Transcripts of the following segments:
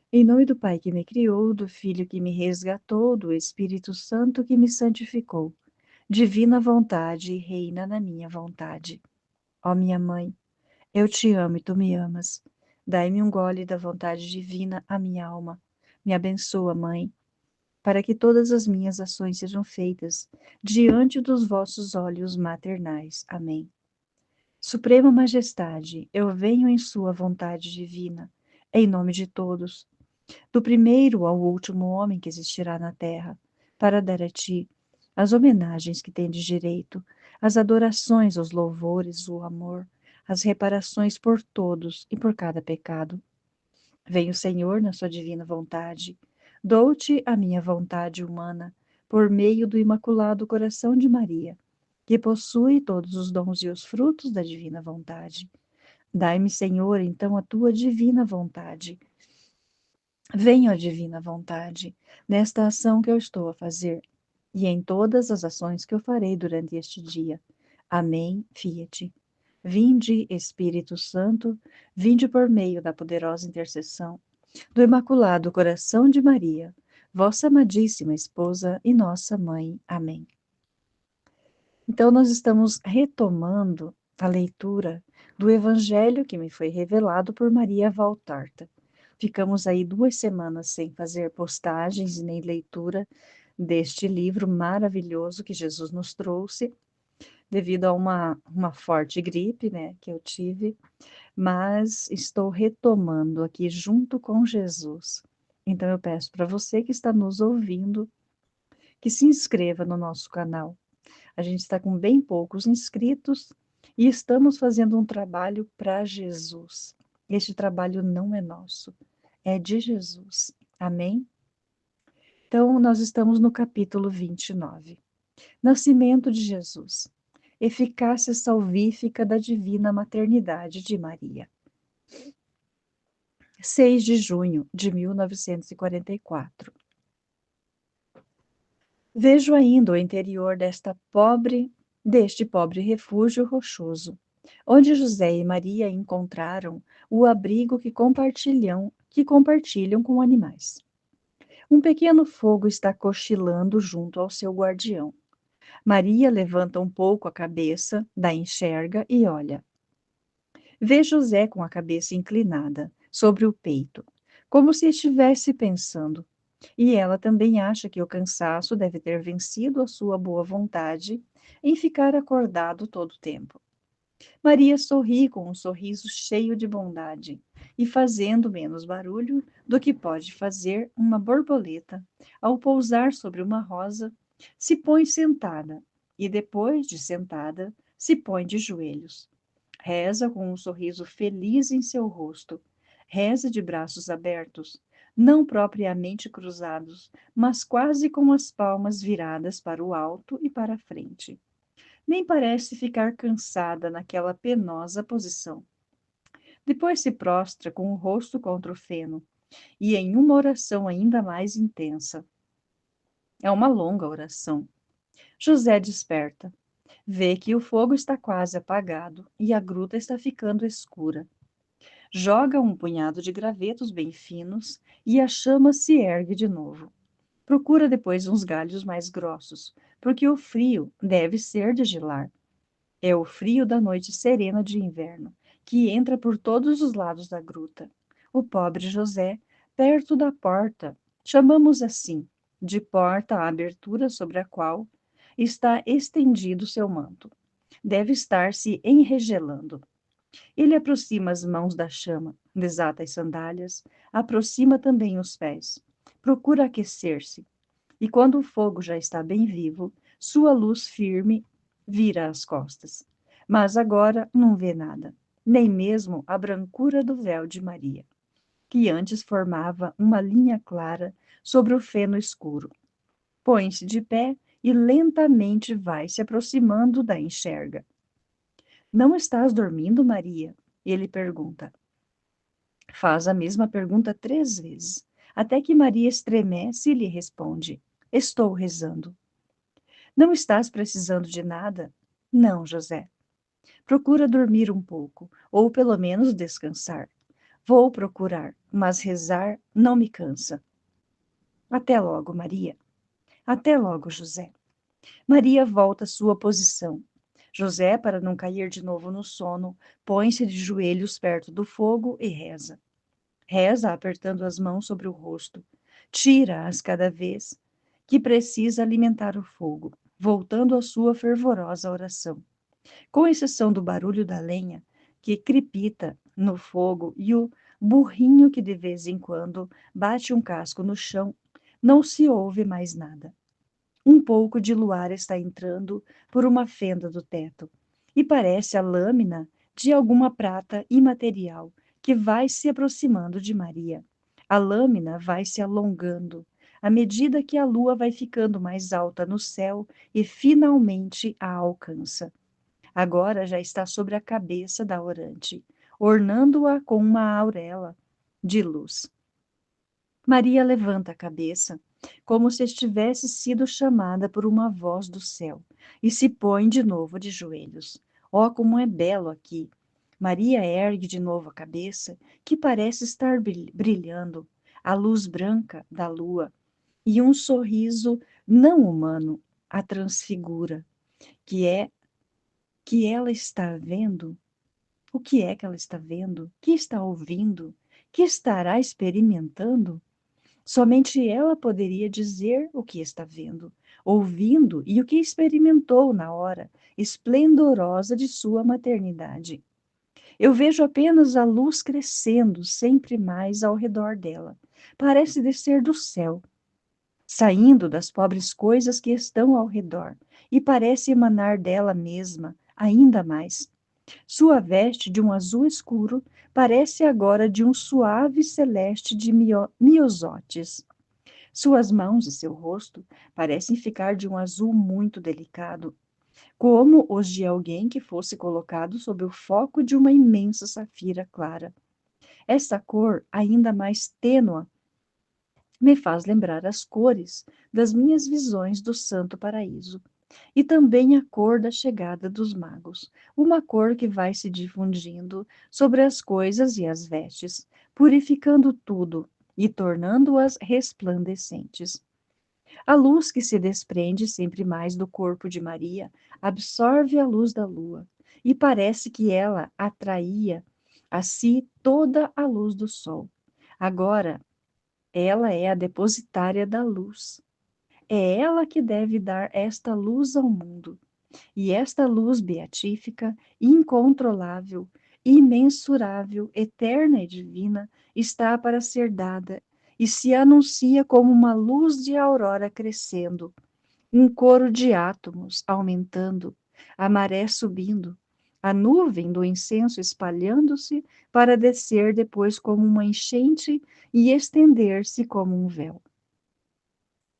Em nome do Pai que me criou, do Filho que me resgatou, do Espírito Santo que me santificou. Divina vontade, reina na minha vontade. Ó minha mãe, eu te amo e tu me amas. Dai-me um gole da vontade divina à minha alma. Me abençoa, mãe, para que todas as minhas ações sejam feitas diante dos vossos olhos maternais. Amém. Suprema Majestade, eu venho em sua vontade divina, em nome de todos, do primeiro ao último homem que existirá na terra, para dar a ti as homenagens que tendes direito, as adorações, os louvores, o amor, as reparações por todos e por cada pecado. Venho, Senhor, na sua divina vontade. Dou-te a minha vontade humana, por meio do Imaculado Coração de Maria, que possui todos os dons e os frutos da divina vontade. Dai-me, Senhor, então a tua divina vontade. Venha, ó divina vontade, nesta ação que eu estou a fazer, e em todas as ações que eu farei durante este dia. Amém, fiat. Vinde, Espírito Santo, vinde por meio da poderosa intercessão do Imaculado Coração de Maria, vossa amadíssima esposa e nossa mãe. Amém. Então, nós estamos retomando a leitura do Evangelho que me foi revelado por Maria Valtarta. Ficamos aí 2 semanas sem fazer postagens e nem leitura deste livro maravilhoso que Jesus nos trouxe, devido a uma forte gripe, né, que eu tive, mas estou retomando aqui junto com Jesus. Então eu peço para você que está nos ouvindo que se inscreva no nosso canal. A gente está com bem poucos inscritos e estamos fazendo um trabalho para Jesus. Este trabalho não é nosso, é de Jesus. Amém? Então, nós estamos no capítulo 29. Nascimento de Jesus. Eficácia salvífica da divina maternidade de Maria. 6 de junho de 1944. Vejo ainda o interior deste pobre refúgio rochoso, onde José e Maria encontraram o abrigo que compartilham com animais. Um pequeno fogo está cochilando junto ao seu guardião. Maria levanta um pouco a cabeça, da enxerga e olha. Vê José com a cabeça inclinada sobre o peito, como se estivesse pensando. E ela também acha que o cansaço deve ter vencido a sua boa vontade em ficar acordado todo o tempo. Maria sorri com um sorriso cheio de bondade e fazendo menos barulho do que pode fazer uma borboleta ao pousar sobre uma rosa, se põe sentada e depois de sentada se põe de joelhos. Reza com um sorriso feliz em seu rosto. Reza de braços abertos, não propriamente cruzados, mas quase com as palmas viradas para o alto e para a frente. Nem parece ficar cansada naquela penosa posição. Depois se prostra com o rosto contra o feno, e em uma oração ainda mais intensa. É uma longa oração. José desperta. Vê que o fogo está quase apagado e a gruta está ficando escura. Joga um punhado de gravetos bem finos e a chama se ergue de novo. Procura depois uns galhos mais grossos, porque o frio deve ser de gelar. É o frio da noite serena de inverno, que entra por todos os lados da gruta. O pobre José, perto da porta, chamamos assim, de porta à abertura sobre a qual está estendido seu manto. Deve estar se enregelando. Ele aproxima as mãos da chama, desata as sandálias, aproxima também os pés. Procura aquecer-se, e quando o fogo já está bem vivo, sua luz firme vira as costas. Mas agora não vê nada, nem mesmo a brancura do véu de Maria, que antes formava uma linha clara sobre o feno escuro. Põe-se de pé e lentamente vai se aproximando da enxerga. Não estás dormindo, Maria? Ele pergunta. Faz a mesma pergunta 3 vezes, até que Maria estremece e lhe responde: Estou rezando. Não estás precisando de nada? Não, José. Procura dormir um pouco, ou pelo menos descansar. Vou procurar, mas rezar não me cansa. Até logo, Maria. Até logo, José. Maria volta à sua posição. José, para não cair de novo no sono, põe-se de joelhos perto do fogo e reza. Reza apertando as mãos sobre o rosto. Tira-as cada vez que precisa alimentar o fogo, voltando à sua fervorosa oração. Com exceção do barulho da lenha, que crepita no fogo, e o burrinho que de vez em quando bate um casco no chão, não se ouve mais nada. Um pouco de luar está entrando por uma fenda do teto, e parece a lâmina de alguma prata imaterial que vai se aproximando de Maria. A lâmina vai se alongando, à medida que a lua vai ficando mais alta no céu e finalmente a alcança. Agora já está sobre a cabeça da orante, ornando-a com uma auréola de luz. Maria levanta a cabeça, como se estivesse sido chamada por uma voz do céu, e se põe de novo de joelhos. Oh, como é belo aqui! Maria ergue de novo a cabeça, que parece estar brilhando, a luz branca da lua, e um sorriso não humano a transfigura, que é que ela está vendo. O que é que ela está vendo? Que está ouvindo? Que estará experimentando? Somente ela poderia dizer o que está vendo, ouvindo e o que experimentou na hora esplendorosa de sua maternidade. Eu vejo apenas a luz crescendo sempre mais ao redor dela. Parece descer do céu, saindo das pobres coisas que estão ao redor, e parece emanar dela mesma ainda mais. Sua veste de um azul escuro parece agora de um suave celeste de miosotes. Suas mãos e seu rosto parecem ficar de um azul muito delicado, como os de alguém que fosse colocado sob o foco de uma imensa safira clara. Essa cor, ainda mais tênue, me faz lembrar as cores das minhas visões do Santo Paraíso, e também a cor da chegada dos magos, uma cor que vai se difundindo sobre as coisas e as vestes, purificando tudo e tornando-as resplandecentes. A luz que se desprende sempre mais do corpo de Maria absorve a luz da lua, e parece que ela atraía a si toda a luz do sol. Agora, ela é a depositária da luz. É ela que deve dar esta luz ao mundo. E esta luz beatífica, incontrolável, imensurável, eterna e divina, está para ser dada e se anuncia como uma luz de aurora crescendo, um coro de átomos aumentando, a maré subindo, a nuvem do incenso espalhando-se para descer depois como uma enchente e estender-se como um véu.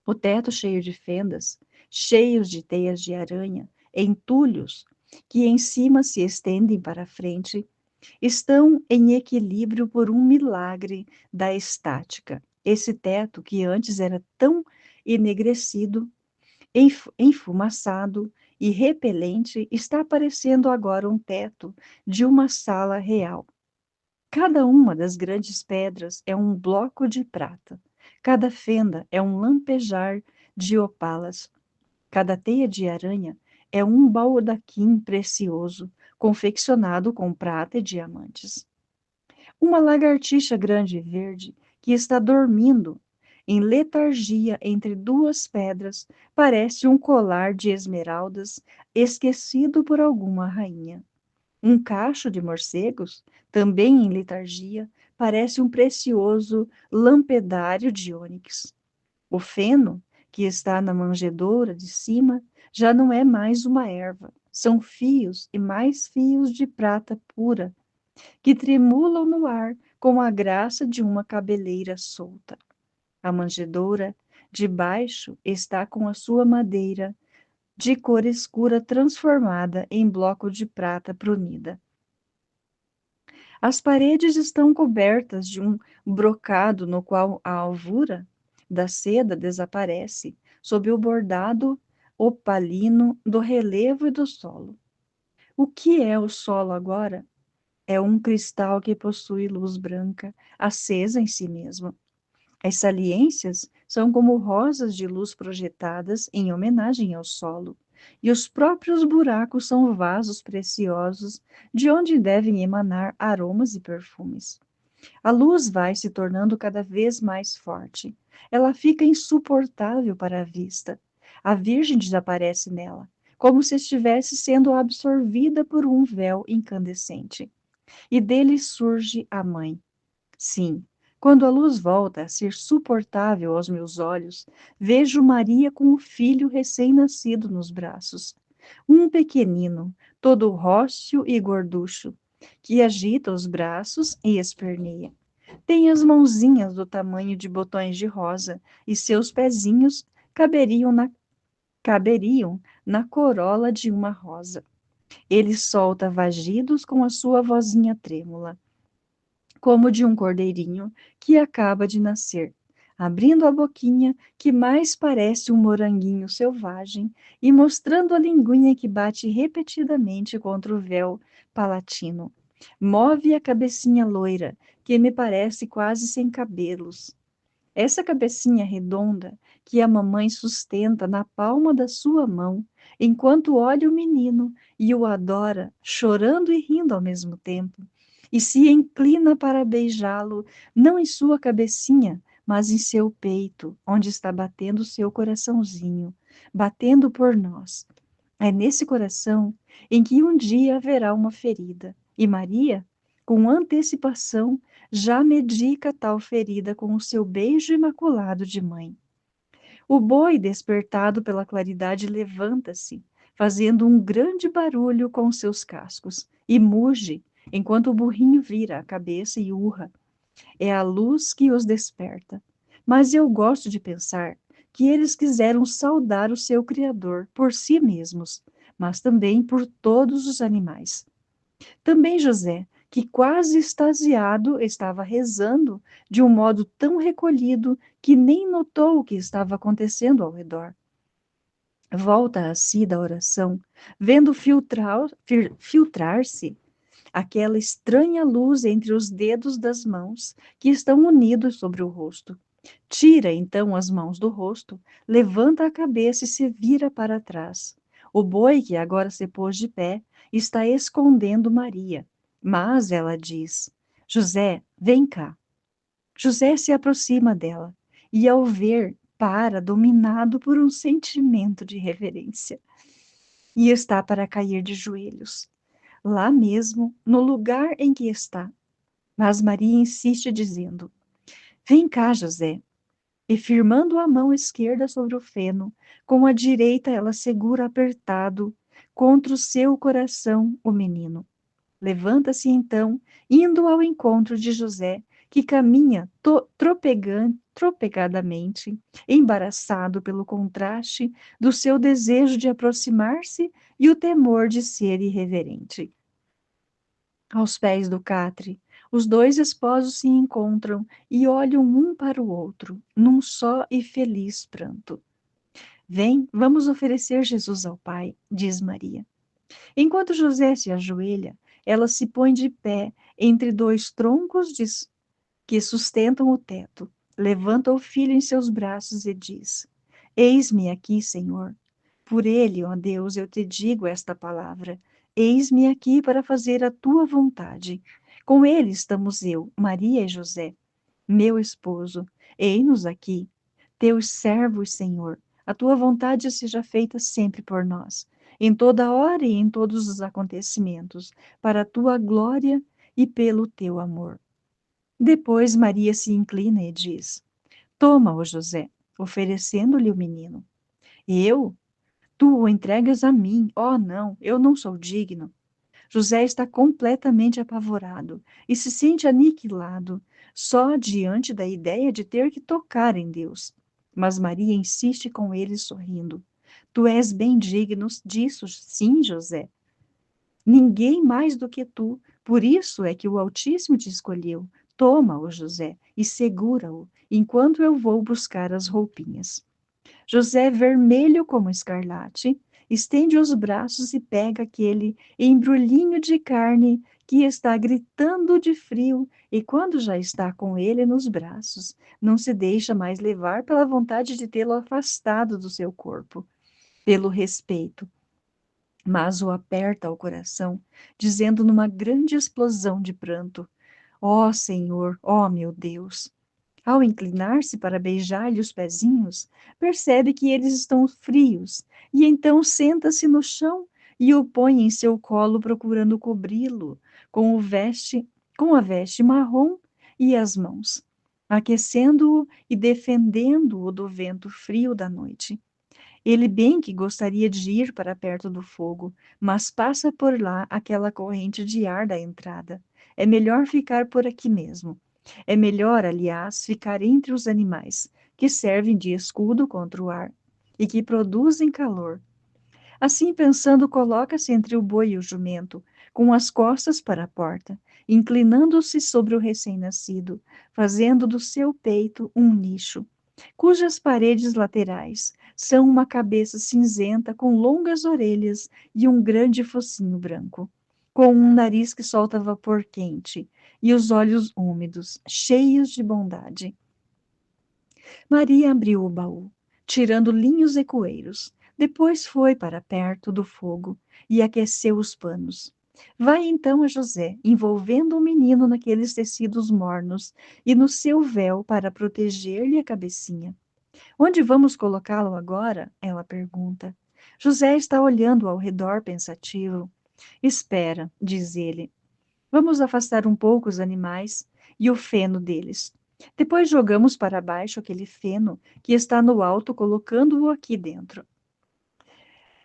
O teto cheio de fendas, cheios de teias de aranha, entulhos, que em cima se estendem para frente, estão em equilíbrio por um milagre da estática. Esse teto, que antes era tão enegrecido, enfumaçado e repelente, está parecendo agora um teto de uma sala real. Cada uma das grandes pedras é um bloco de prata. Cada fenda é um lampejar de opalas. Cada teia de aranha é um baldaquim precioso, confeccionado com prata e diamantes. Uma lagartixa grande e verde, que está dormindo em letargia entre duas pedras, parece um colar de esmeraldas esquecido por alguma rainha. Um cacho de morcegos, também em letargia, parece um precioso lampedário de ônix. O feno, que está na manjedoura de cima, já não é mais uma erva. São fios e mais fios de prata pura, que tremulam no ar com a graça de uma cabeleira solta. A manjedoura de baixo está com a sua madeira de cor escura transformada em bloco de prata brunida. As paredes estão cobertas de um brocado no qual a alvura da seda desaparece sob o bordado opalino do relevo e do solo. O que é o solo agora? É um cristal que possui luz branca, acesa em si mesmo. As saliências são como rosas de luz projetadas em homenagem ao solo, e os próprios buracos são vasos preciosos de onde devem emanar aromas e perfumes. A luz vai se tornando cada vez mais forte. Ela fica insuportável para a vista. A Virgem desaparece nela, como se estivesse sendo absorvida por um véu incandescente. E dele surge a mãe. Sim, quando a luz volta a ser suportável aos meus olhos, vejo Maria com o filho recém-nascido nos braços. Um pequenino, todo róseo e gorducho, que agita os braços e esperneia. Tem as mãozinhas do tamanho de botões de rosa e seus pezinhos caberiam na corola de uma rosa. Ele solta vagidos com a sua vozinha trêmula, como de um cordeirinho que acaba de nascer, abrindo a boquinha que mais parece um moranguinho selvagem e mostrando a linguinha que bate repetidamente contra o véu palatino. Move a cabecinha loira, que me parece quase sem cabelos. Essa cabecinha redonda que a mamãe sustenta na palma da sua mão, enquanto olha o menino e o adora, chorando e rindo ao mesmo tempo, e se inclina para beijá-lo, não em sua cabecinha, mas em seu peito, onde está batendo seu coraçãozinho, batendo por nós. É nesse coração em que um dia haverá uma ferida, e Maria, com antecipação, já medica tal ferida com o seu beijo imaculado de mãe. O boi, despertado pela claridade, levanta-se, fazendo um grande barulho com seus cascos, e muge, enquanto o burrinho vira a cabeça e urra. É a luz que os desperta. Mas eu gosto de pensar que eles quiseram saudar o seu Criador por si mesmos, mas também por todos os animais. Também José, que quase extasiado, estava rezando de um modo tão recolhido que nem notou o que estava acontecendo ao redor. Volta a si da oração, vendo filtrar-se aquela estranha luz entre os dedos das mãos que estão unidos sobre o rosto. Tira então as mãos do rosto, levanta a cabeça e se vira para trás. O boi, que agora se pôs de pé, está escondendo Maria. Mas ela diz: José, vem cá. José se aproxima dela e, ao ver, para, dominado por um sentimento de reverência, e está para cair de joelhos, lá mesmo, no lugar em que está. Mas Maria insiste, dizendo: Vem cá, José. E firmando a mão esquerda sobre o feno, com a direita ela segura apertado contra o seu coração o menino. Levanta-se então, indo ao encontro de José, que caminha tropegadamente, embaraçado pelo contraste do seu desejo de aproximar-se e o temor de ser irreverente. Aos pés do catre, os dois esposos se encontram e olham um para o outro, num só e feliz pranto. Vem, vamos oferecer Jesus ao Pai, diz Maria. Enquanto José se ajoelha, ela se põe de pé entre dois troncos que sustentam o teto, levanta o filho em seus braços e diz: Eis-me aqui, Senhor. Por ele, ó Deus, eu te digo esta palavra. Eis-me aqui para fazer a tua vontade. Com ele estamos eu, Maria e José, meu esposo. Ei-nos aqui, teus servos, Senhor. A tua vontade seja feita sempre por nós, em toda hora e em todos os acontecimentos, para a tua glória e pelo teu amor. Depois Maria se inclina e diz: Toma, ó José, oferecendo-lhe o menino. Eu? Tu o entregas a mim. Oh, não, eu não sou digno. José está completamente apavorado e se sente aniquilado só diante da ideia de ter que tocar em Deus. Mas Maria insiste com ele sorrindo. Tu és bem digno disso, sim, José. Ninguém mais do que tu. Por isso é que o Altíssimo te escolheu. Toma-o, José, e segura-o, enquanto eu vou buscar as roupinhas. José, vermelho como escarlate, estende os braços e pega aquele embrulhinho de carne que está gritando de frio e quando já está com ele nos braços, não se deixa mais levar pela vontade de tê-lo afastado do seu corpo, pelo respeito, mas o aperta ao coração, dizendo numa grande explosão de pranto: Ó Senhor, ó meu Deus! Ao inclinar-se para beijar-lhe os pezinhos, percebe que eles estão frios, e então senta-se no chão e o põe em seu colo procurando cobri-lo com a veste marrom e as mãos, aquecendo-o e defendendo-o do vento frio da noite. Ele bem que gostaria de ir para perto do fogo, mas passa por lá aquela corrente de ar da entrada. É melhor ficar por aqui mesmo. É melhor, aliás, ficar entre os animais, que servem de escudo contra o ar e que produzem calor. Assim pensando, coloca-se entre o boi e o jumento, com as costas para a porta, inclinando-se sobre o recém-nascido, fazendo do seu peito um nicho, cujas paredes laterais são uma cabeça cinzenta com longas orelhas e um grande focinho branco, com um nariz que solta vapor quente e os olhos úmidos, cheios de bondade. Maria abriu o baú, tirando linhos e coeiros. Depois foi para perto do fogo e aqueceu os panos. Vai então a José, envolvendo o menino naqueles tecidos mornos e no seu véu para proteger-lhe a cabecinha. Onde vamos colocá-lo agora? Ela pergunta. José está olhando ao redor pensativo. Espera, diz ele. Vamos afastar um pouco os animais e o feno deles. Depois jogamos para baixo aquele feno que está no alto, colocando-o aqui dentro.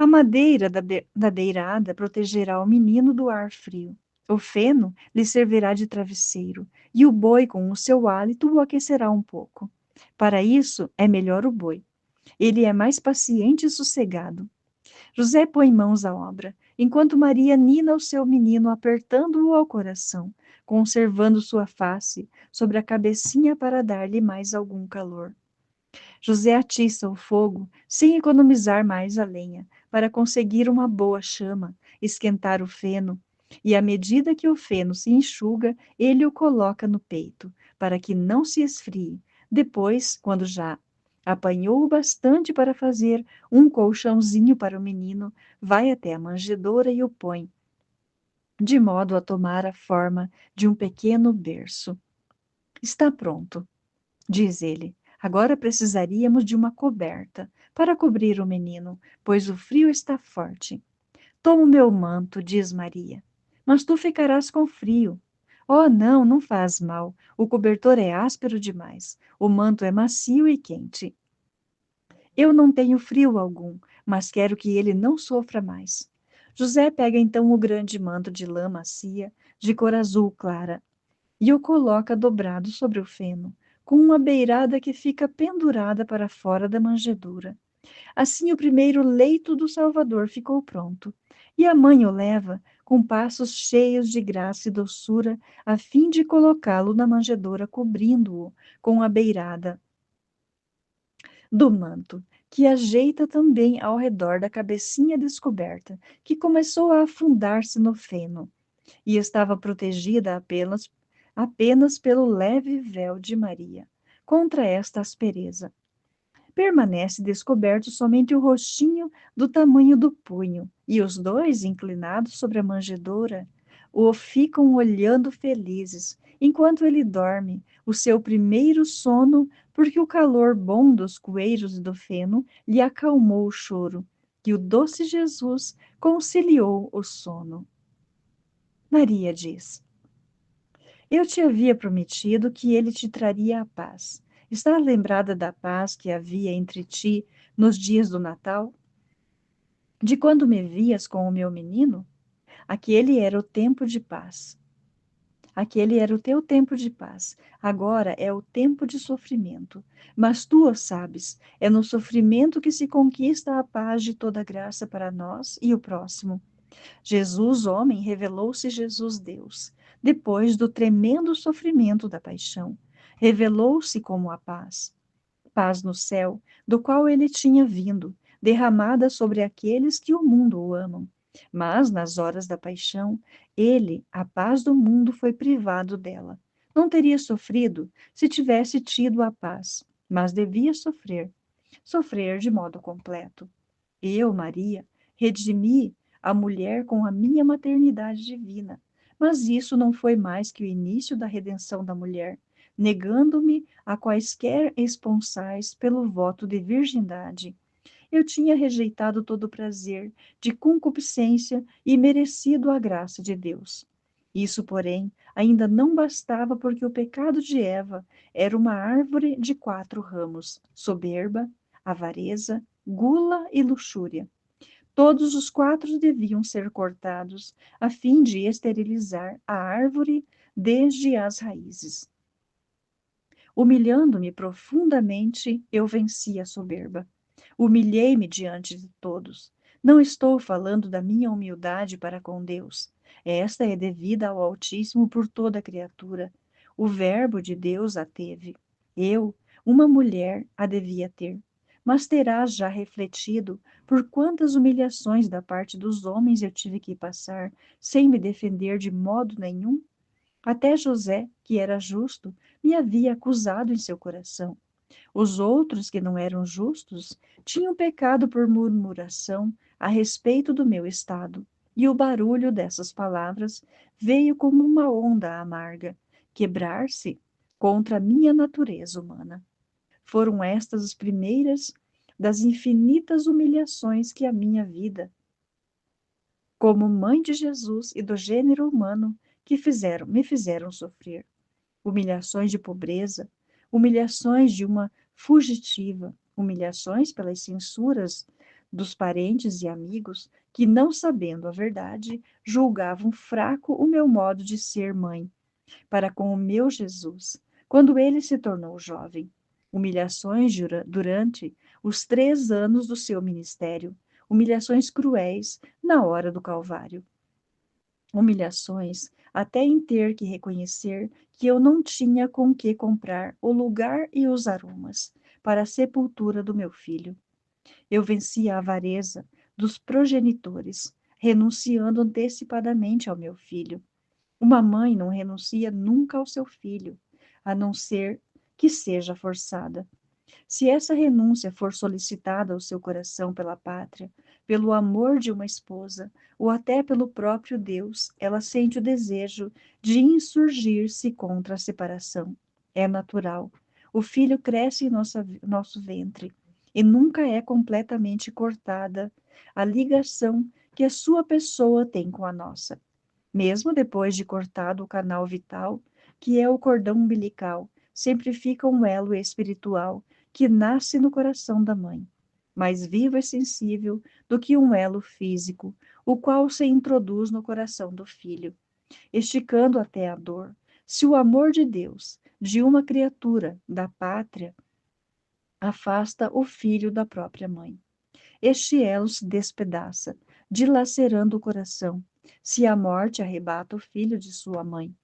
A madeira da beirada protegerá o menino do ar frio. O feno lhe servirá de travesseiro, e o boi, com o seu hálito, o aquecerá um pouco. Para isso, é melhor o boi. Ele é mais paciente e sossegado. José põe mãos à obra, enquanto Maria nina o seu menino, apertando-o ao coração, conservando sua face sobre a cabecinha para dar-lhe mais algum calor. José atiça o fogo, sem economizar mais a lenha, para conseguir uma boa chama, esquentar o feno, e à medida que o feno se enxuga, ele o coloca no peito, para que não se esfrie. Depois, quando já apanhou o bastante para fazer um colchãozinho para o menino, vai até a manjedoura e o põe, de modo a tomar a forma de um pequeno berço. Está pronto, diz ele. Agora precisaríamos de uma coberta para cobrir o menino, pois o frio está forte. Toma o meu manto, diz Maria. Mas tu ficarás com frio. Oh, não, não faz mal. O cobertor é áspero demais. O manto é macio e quente. Eu não tenho frio algum, mas quero que ele não sofra mais. José pega então o grande manto de lã macia, de cor azul clara, e o coloca dobrado sobre o feno, com uma beirada que fica pendurada para fora da manjedoura. Assim o primeiro leito do Salvador ficou pronto, e a mãe o leva com passos cheios de graça e doçura, a fim de colocá-lo na manjedoura, cobrindo-o com a beirada do manto, que ajeita também ao redor da cabecinha descoberta, que começou a afundar-se no feno, e estava protegida apenas pelo leve véu de Maria, contra esta aspereza. Permanece descoberto somente o rostinho do tamanho do punho, e os dois, inclinados sobre a manjedoura, o ficam olhando felizes, enquanto ele dorme, o seu primeiro sono, porque o calor bom dos coeiros e do feno lhe acalmou o choro, e o doce Jesus conciliou o sono. Maria diz: Eu te havia prometido que ele te traria a paz. Está lembrada da paz que havia entre ti nos dias do Natal? De quando me vias com o meu menino? Aquele era o tempo de paz. Aquele era o teu tempo de paz. Agora é o tempo de sofrimento. Mas tu o sabes, é no sofrimento que se conquista a paz de toda graça para nós e o próximo. Jesus, homem, revelou-se Jesus, Deus. Depois do tremendo sofrimento da paixão, revelou-se como a paz. Paz no céu, do qual ele tinha vindo, derramada sobre aqueles que o mundo o amam. Mas, nas horas da paixão, ele, a paz do mundo, foi privado dela. Não teria sofrido se tivesse tido a paz, mas devia sofrer de modo completo. Eu, Maria, redimi a mulher com a minha maternidade divina, mas isso não foi mais que o início da redenção da mulher, negando-me a quaisquer esponsais pelo voto de virgindade. Eu tinha rejeitado todo o prazer de concupiscência e merecido a graça de Deus. Isso, porém, ainda não bastava, porque o pecado de Eva era uma árvore de 4 ramos: soberba, avareza, gula e luxúria. Todos os 4 deviam ser cortados, a fim de esterilizar a árvore desde as raízes. Humilhando-me profundamente, eu venci a soberba. Humilhei-me diante de todos. Não estou falando da minha humildade para com Deus. Esta é devida ao Altíssimo por toda a criatura. O Verbo de Deus a teve. Eu, uma mulher, a devia ter. Mas terás já refletido por quantas humilhações da parte dos homens eu tive que passar, sem me defender de modo nenhum? Até José, que era justo, me havia acusado em seu coração. Os outros, que não eram justos, tinham pecado por murmuração a respeito do meu estado, e o barulho dessas palavras veio como uma onda amarga, quebrar-se contra a minha natureza humana. Foram estas as primeiras das infinitas humilhações que a minha vida, como mãe de Jesus e do gênero humano, me fizeram sofrer. Humilhações de pobreza, humilhações de uma fugitiva, humilhações pelas censuras dos parentes e amigos que, não sabendo a verdade, julgavam fraco o meu modo de ser mãe para com o meu Jesus, quando ele se tornou jovem. Humilhações durante os 3 anos do seu ministério, humilhações cruéis na hora do Calvário. Humilhações até em ter que reconhecer que eu não tinha com que comprar o lugar e os aromas para a sepultura do meu filho. Eu venci a avareza dos progenitores, renunciando antecipadamente ao meu filho. Uma mãe não renuncia nunca ao seu filho, a não ser que seja forçada. Se essa renúncia for solicitada ao seu coração pela pátria, pelo amor de uma esposa, ou até pelo próprio Deus, ela sente o desejo de insurgir-se contra a separação. É natural. O filho cresce em nosso ventre e nunca é completamente cortada a ligação que a sua pessoa tem com a nossa. Mesmo depois de cortado o canal vital, que é o cordão umbilical, sempre fica um elo espiritual que nasce no coração da mãe, mais vivo e sensível do que um elo físico, o qual se introduz no coração do filho, esticando até a dor. Se o amor de Deus, de uma criatura da pátria, afasta o filho da própria mãe, este elo se despedaça, dilacerando o coração, se a morte arrebata o filho de sua mãe.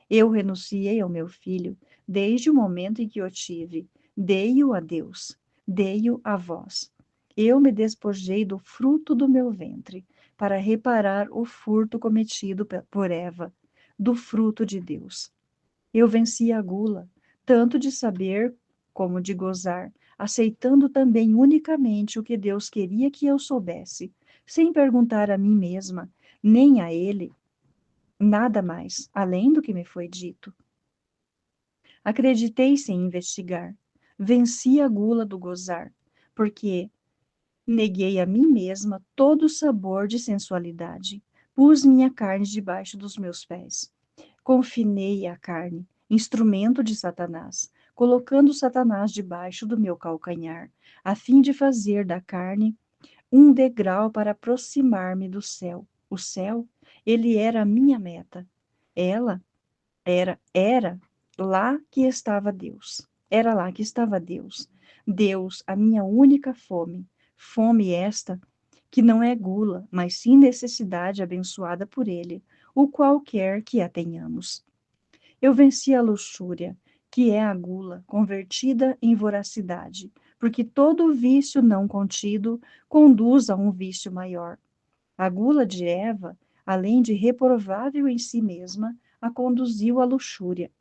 Eu renunciei ao meu filho desde o momento em que o tive. Dei-o a Deus, dei-o a vós. Eu me despojei do fruto do meu ventre para reparar o furto cometido por Eva, do fruto de Deus. Eu venci a gula, tanto de saber como de gozar, aceitando também unicamente o que Deus queria que eu soubesse, sem perguntar a mim mesma, nem a ele, nada mais, além do que me foi dito. Acreditei sem investigar. Venci a gula do gozar, porque neguei a mim mesma todo o sabor de sensualidade. Pus minha carne debaixo dos meus pés. Confinei a carne, instrumento de Satanás, colocando Satanás debaixo do meu calcanhar, a fim de fazer da carne um degrau para aproximar-me do céu. O céu, ele era a minha meta. Ela era lá que estava Deus. Era lá que estava Deus. Deus, a minha única fome. Fome esta que não é gula, mas sim necessidade abençoada por Ele, o qual quer que a tenhamos. Eu venci a luxúria, que é a gula, convertida em voracidade, porque todo vício não contido conduz a um vício maior. A gula de Eva, além de reprovável em si mesma, a conduziu à luxúria.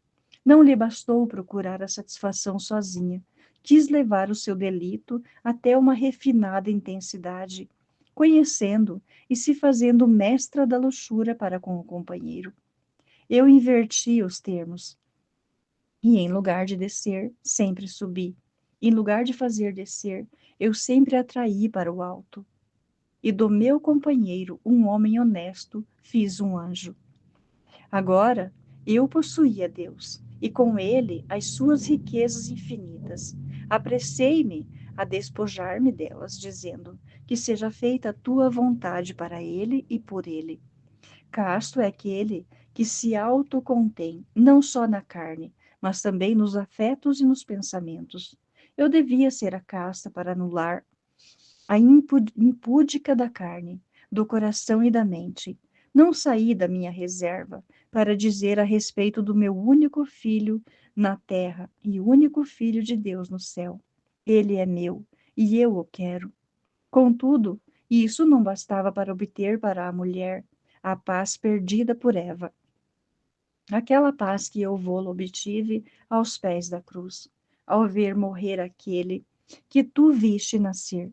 Não lhe bastou procurar a satisfação sozinha. Quis levar o seu delito até uma refinada intensidade, conhecendo e se fazendo mestra da luxúria para com o companheiro. Eu inverti os termos, e em lugar de descer, sempre subi. Em lugar de fazer descer, eu sempre atraí para o alto. E do meu companheiro, um homem honesto, fiz um anjo. Agora eu possuía Deus, e com ele as suas riquezas infinitas. Apressei-me a despojar-me delas, dizendo: que seja feita a tua vontade para ele e por ele. Casto é aquele que se autocontém, não só na carne, mas também nos afetos e nos pensamentos. Eu devia ser a casta para anular a impúdica da carne, do coração e da mente. Não saí da minha reserva para dizer a respeito do meu único filho na terra e único filho de Deus no céu. Ele é meu e eu o quero. Contudo, isso não bastava para obter para a mulher a paz perdida por Eva, aquela paz que eu vô-lo obtive aos pés da cruz, ao ver morrer aquele que tu viste nascer,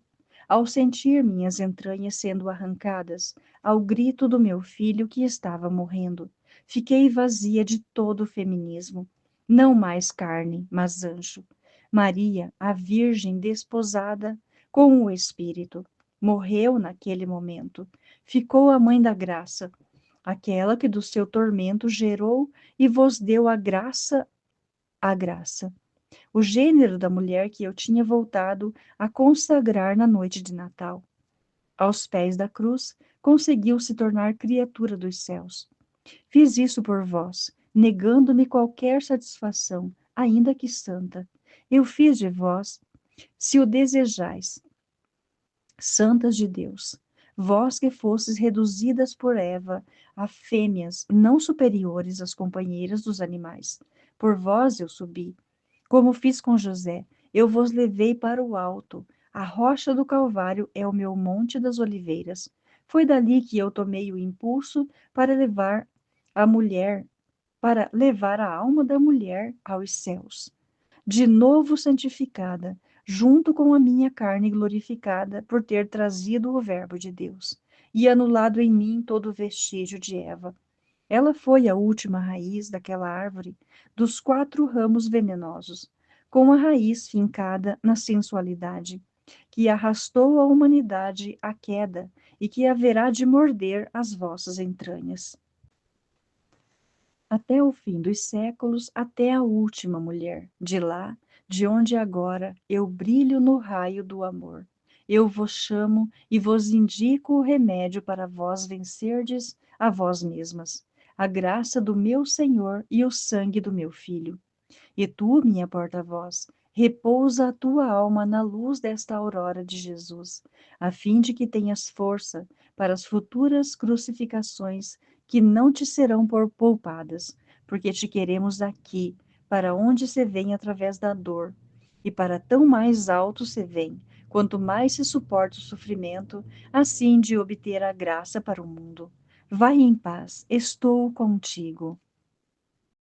ao sentir minhas entranhas sendo arrancadas, ao grito do meu filho que estava morrendo. Fiquei vazia de todo o feminismo, não mais carne, mas anjo. Maria, a Virgem desposada com o Espírito, morreu naquele momento. Ficou a mãe da graça, aquela que do seu tormento gerou e vos deu a graça. O gênero da mulher que eu tinha voltado a consagrar na noite de Natal. Aos pés da cruz, conseguiu se tornar criatura dos céus. Fiz isso por vós, negando-me qualquer satisfação, ainda que santa. Eu fiz de vós, se o desejais, santas de Deus, vós que fostes reduzidas por Eva a fêmeas não superiores às companheiras dos animais. Por vós eu subi, como fiz com José, eu vos levei para o alto. A rocha do Calvário é o meu monte das oliveiras. Foi dali que eu tomei o impulso para levar a alma da mulher aos céus, de novo santificada, junto com a minha carne glorificada por ter trazido o Verbo de Deus e anulado em mim todo vestígio de Eva. Ela foi a última raiz daquela árvore dos 4 ramos venenosos, com a raiz fincada na sensualidade, que arrastou a humanidade à queda e que haverá de morder as vossas entranhas. Até o fim dos séculos, até a última mulher, de lá, de onde agora eu brilho no raio do amor. Eu vos chamo e vos indico o remédio para vós vencerdes a vós mesmas, a graça do meu Senhor e o sangue do meu Filho. E tu, minha porta-voz, repousa a tua alma na luz desta aurora de Jesus, a fim de que tenhas força para as futuras crucificações que não te serão poupadas, porque te queremos aqui, para onde se vem através da dor, e para tão mais alto se vem, quanto mais se suporta o sofrimento, assim de obter a graça para o mundo. Vai em paz, estou contigo.